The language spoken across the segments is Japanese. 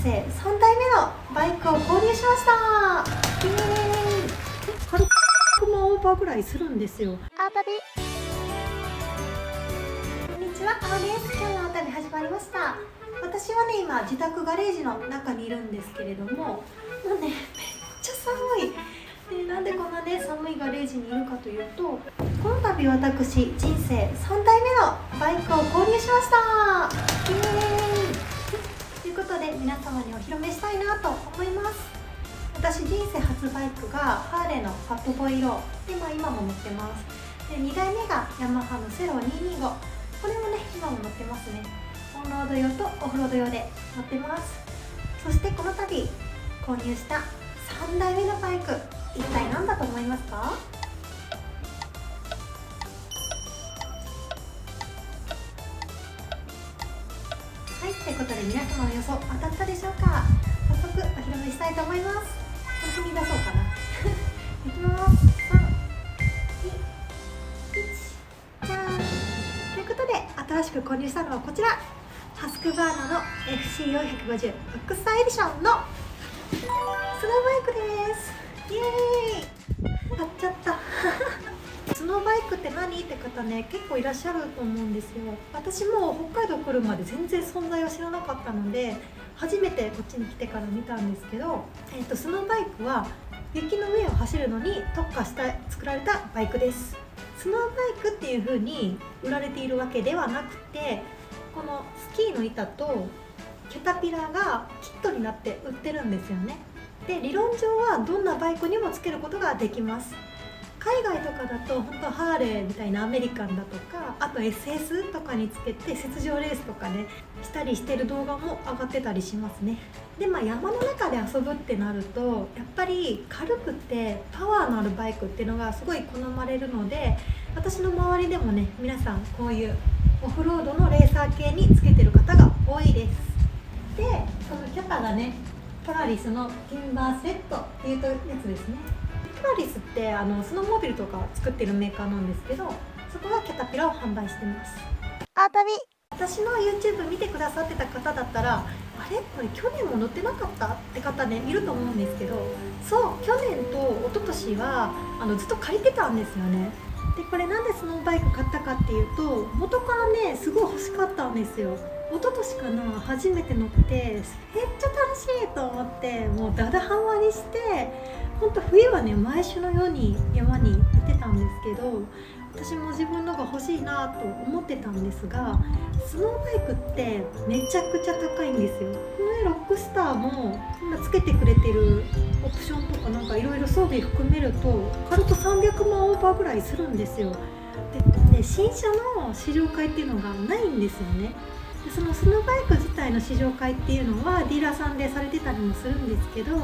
生3代目のバイクを購入しました。イエーイ。軽く100万オーバーぐらいするんですよ。こんにちは、あおです。今日の旅始まりました。私はね、今自宅ガレージの中にいるんですけれども、もうね、めっちゃ寒い。で、なんでこんなね寒いガレージにいるかというと、この度私人生3代目のバイクを購入しました。イエーイ。ということで皆様にお披露目したいなと思います。私人生初バイクがハーレーのファットボーイローで、今も乗ってます。で、2代目がヤマハのセロ225、これもね今も乗ってますね。オンロード用とオフロード用で乗ってます。そしてこの度購入した3代目のバイク、一体何だと思いますか？はい、ということで皆様の予想当たったでしょうか？早速お披露目したいと思います。これに出そうかな。いきます。3、2、1、じゃーん。ということで新しく購入したのはこちら、ハスクバーナの FC450 ロックスターエディションのスノーバイクです。イエーイ。買っちゃったスノーバイクって何って方ね、結構いらっしゃると思うんですよ。私も北海道来るまで全然存在は知らなかったので、初めてこっちに来てから見たんですけど、スノーバイクは雪の上を走るのに特化した作られたバイクです。スノーバイクっていう風に売られているわけではなくて、このスキーの板とキャタピラーがキットになって売ってるんですよね。で、理論上はどんなバイクにもつけることができます。海外とかだと本当ハーレーみたいなアメリカンだとか、あと SS とかにつけて雪上レースとかねしたりしてる動画も上がってたりしますね。で、山の中で遊ぶってなると、やっぱり軽くてパワーのあるバイクっていうのがすごい好まれるので、私の周りでもね皆さんこういうオフロードのレーサー系につけてる方が多いです。で、このキャタがねポラリスのティンバースレッドっていうやつですね。ポラリスってスノーモービルとか作ってるメーカーなんですけど、そこがキャタピラを販売してます。私の YouTube 見てくださってた方だったら、あれこれ去年も乗ってなかったって方ねいると思うんですけど、そう、去年と一昨年はずっと借りてたんですよね。で、これなんでスノーバイク買ったかっていうと、元からねすごい欲しかったんですよ。一昨年かな、初めて乗ってめっちゃ楽しいと思って、もうダダハマりして、本当冬はね毎週のように山に行ってたんですけど、私も自分のが欲しいなと思ってたんですが、スノーバイクってめちゃくちゃ高いんですよ。このロックスターも今つけてくれてるオプションとかなんかいろいろ装備含めると軽く300万オーバーぐらいするんですよ。で、新車の試乗会っていうのがないんですよね。で、そのスノーバイク自体の試乗会っていうのはディーラーさんでされてたりもするんですけど、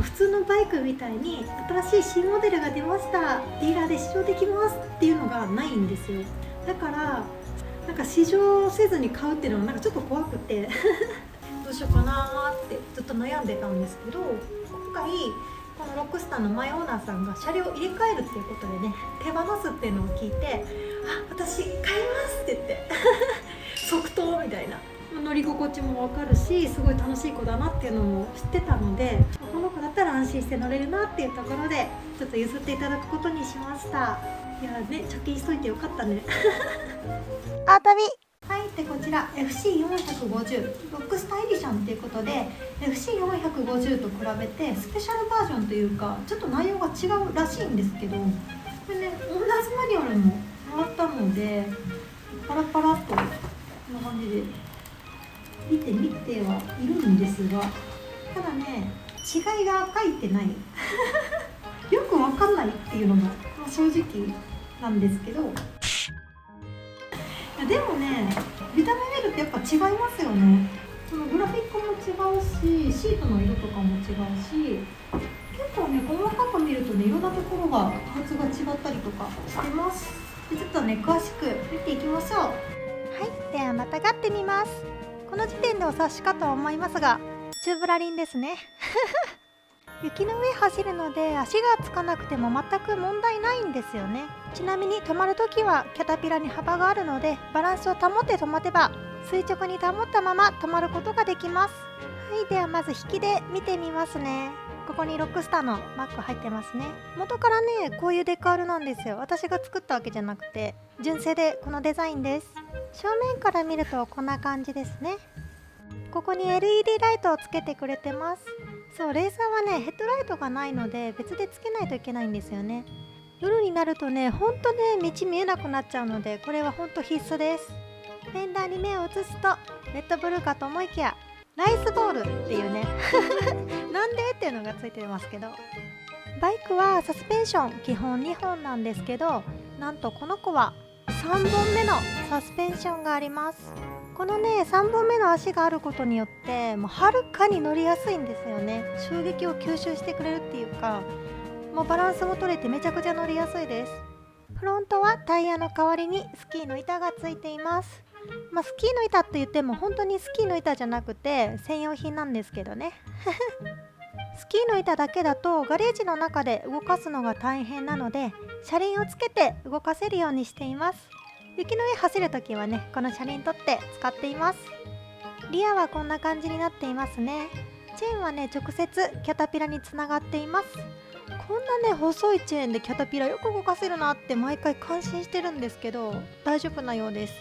普通のバイクみたいに新しい新モデルが出ました、ディーラーで試乗できますっていうのがないんですよ。だからなんか試乗せずに買うっていうのはなんかちょっと怖くてどうしようかなってずっと悩んでたんですけど、今回このロックスターの前オーナーさんが車両を入れ替えるっていうことでね、手放すっていうのを聞いて、あ、私買いますって言って即答みたいな、乗り心地も分かるしすごい楽しい子だなっていうのも知ってたので、この子だったら安心して乗れるなっていうところでちょっと譲っていただくことにしました。いやね、貯金しといてよかったねはい、でこちら FC450 ロックスターエディションということで、 FC450 と比べてスペシャルバージョンというかちょっと内容が違うらしいんですけど、これね同じマニュアルももらったのでパラパラっとこんな感じで見てみてはいるんですが、ただね違いが書いてないよくわかんないっていうのも正直なんですけど、でもね見た目見るとやっぱ違いますよね。そのグラフィックも違うし、シートの色とかも違うし、結構ね細かく見るとねいろんなところがパーツが違ったりとかしてます。で、ちょっとね詳しく見ていきましょう。はい、ではまたがってみます。この時点でお察しかと思いますが、チューブラリンですね雪の上走るので足がつかなくても全く問題ないんですよね。ちなみに止まるときはキャタピラに幅があるのでバランスを保って止まれば垂直に保ったまま止まることができます。い、ではまず引きで見てみますね。ここにロックスターのマック入ってますね。元からねこういうデカールなんですよ。私が作ったわけじゃなくて純正でこのデザインです。正面から見るとこんな感じですね。ここに LED ライトをつけてくれてます。そう、レーサーはねヘッドライトがないので別でつけないといけないんですよね。夜になるとねほんとね道見えなくなっちゃうのでこれはほんと必須です。フェンダーに目を移すとレッドブルーかと思いきやライスボールっていうねなんでっていうのがついてますけど、バイクはサスペンション基本2本なんですけど、なんとこの子は3本目のサスペンションがあります。このね3本目の足があることによってもうはるかに乗りやすいんですよね。衝撃を吸収してくれるっていうか、もうバランスも取れてめちゃくちゃ乗りやすいです。フロントはタイヤの代わりにスキーの板がついています。スキーの板って言っても本当にスキーの板じゃなくて専用品なんですけどねスキーの板だけだとガレージの中で動かすのが大変なので車輪をつけて動かせるようにしています。雪の上走るときはねこの車輪取って使っています。リアはこんな感じになっていますね。チェーンはね直接キャタピラにつながっています。こんなね細いチェーンでキャタピラよく動かせるなって毎回感心してるんですけど大丈夫なようです。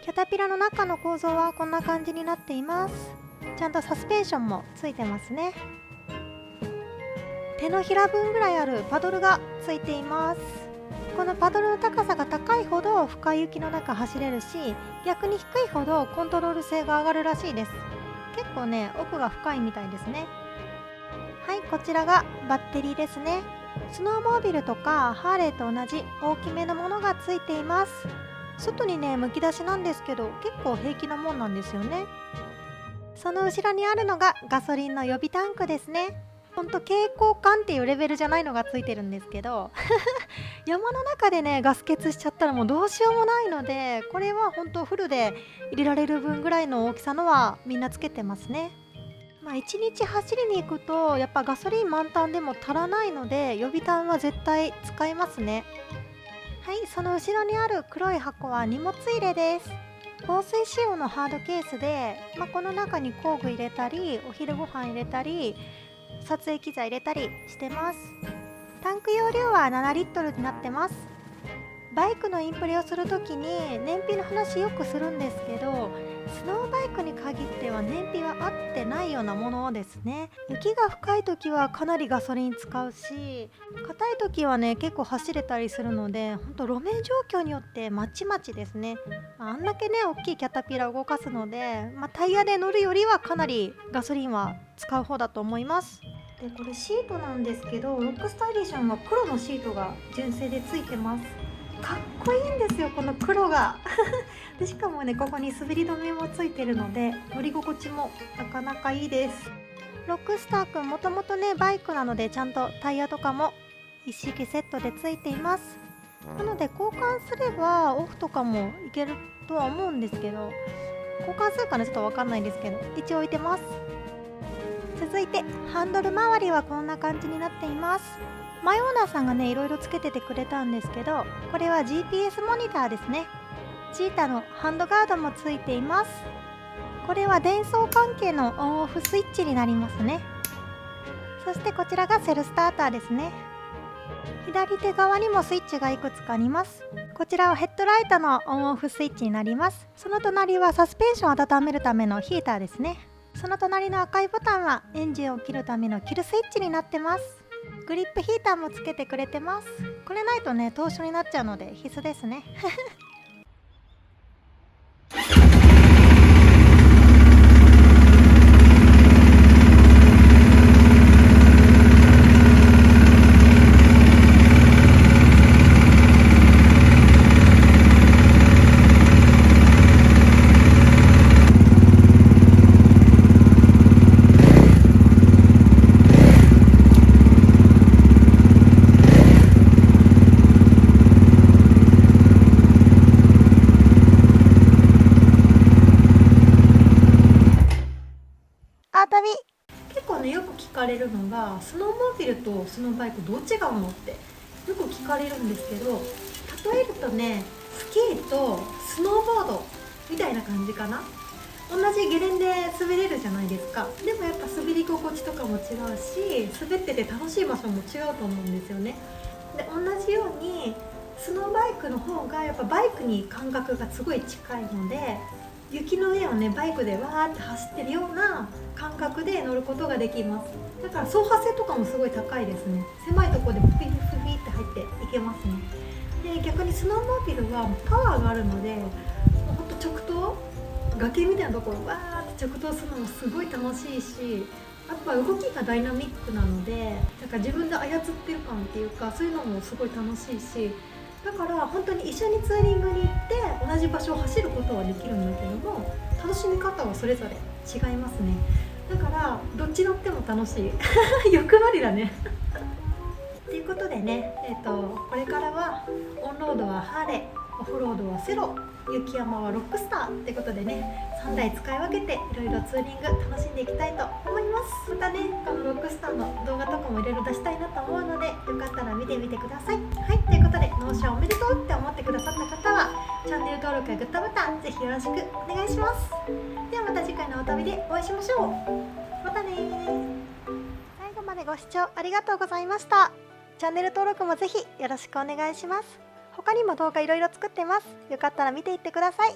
キャタピラの中の構造はこんな感じになっています。ちゃんとサスペンションもついてますね。手のひら分ぐらいあるパドルがついています。このパドルの高さが高いほど深い雪の中走れるし、逆に低いほどコントロール性が上がるらしいです。結構ね奥が深いみたいですね。はい、こちらがバッテリーですね。スノーモービルとかハーレーと同じ大きめのものがついています。外にねむき出しなんですけど結構平気なもんなんですよね。その後ろにあるのがガソリンの予備タンクですね。ほんと蛍光管っていうレベルじゃないのがついてるんですけど山の中でねガス欠しちゃったらもうどうしようもないので、これは本当フルで入れられる分ぐらいの大きさのはみんなつけてますね。1日走りに行くとやっぱガソリン満タンでも足らないので予備タンは絶対使いますね。はい、その後ろにある黒い箱は荷物入れです。防水仕様のハードケースで、この中に工具入れたりお昼ご飯入れたり撮影機材入れたりしてます。タンク容量は7リットルになってます。バイクのインプレをするときに燃費の話よくするんですけど、スノーバイクに限っては燃費は合ってないようなものですね。雪が深い時はかなりガソリン使うし、硬い時はね結構走れたりするので、ほんと路面状況によってまちまちですね。あんだけね大きいキャタピラを動かすので、タイヤで乗るよりはかなりガソリンは使う方だと思います。でこれシートなんですけど、ロックスタイリッションは黒のシートが純正でついてます。かっこいいんですよこの黒がでしかもねここに滑り止めもついてるので乗り心地もなかなかいいです。ロックスターくんもともとねバイクなのでちゃんとタイヤとかも一式セットでついています。なので交換すればオフとかもいけるとは思うんですけど、交換するかなちょっと分かんないですけど一応置いてます。続いてハンドル周りはこんな感じになっています。前オーナーさんがねいろいろつけててくれたんですけど、これは GPS モニターですね。ジータのハンドガードもついています。これは電装関係のオンオフスイッチになりますね。そしてこちらがセルスターターですね。左手側にもスイッチがいくつかあります。こちらはヘッドライトのオンオフスイッチになります。その隣はサスペンションを温めるためのヒーターですね。その隣の赤いボタンはエンジンを切るためのキルスイッチになってます。グリップヒーターもつけてくれてます。これないとね凍傷になっちゃうので必須ですね結構ねよく聞かれるのがスノーモービルとスノーバイクどっちが合うのってよく聞かれるんですけど、例えるとねスキーとスノーボードみたいな感じかな。同じゲレンデ滑れるじゃないですか。でもやっぱ滑り心地とかも違うし、滑ってて楽しい場所も違うと思うんですよね。で同じようにスノーバイクの方がやっぱバイクに感覚がすごい近いので、雪の上をねバイクでわーって走ってるような感覚で乗ることができます。だから走破性とかもすごい高いですね。狭いところでもフィフィフィって入っていけますね。で逆にスノーモービルはパワーがあるので、ほんと直投、崖みたいなところをわーって直投するのもすごい楽しいし、あとは動きがダイナミックなので、なんか自分で操ってる感っていうか、そういうのもすごい楽しいし、だから本当に一緒にツーリングに行って同じ場所を走ることはできるんだけども、楽しみ方はそれぞれ違いますね。だからどっち乗っても楽しい欲張りだねということでね、これからはオンロードはハーレー、オフロードはセロ、雪山はロックスターってことでね、3台使い分けていろいろツーリング楽しんでいきたいと思います。またね、このロックスターの動画とかもいろいろ出したいなと思うので、よかったら見てみてください。はい、ということで納車おめでとうって思ってくださった方はチャンネル登録やグッドボタンぜひよろしくお願いします。ではまた次回のお旅でお会いしましょう。またねー。最後までご視聴ありがとうございました。チャンネル登録もぜひよろしくお願いします。他にも動画いろいろ作ってます。よかったら見ていってください。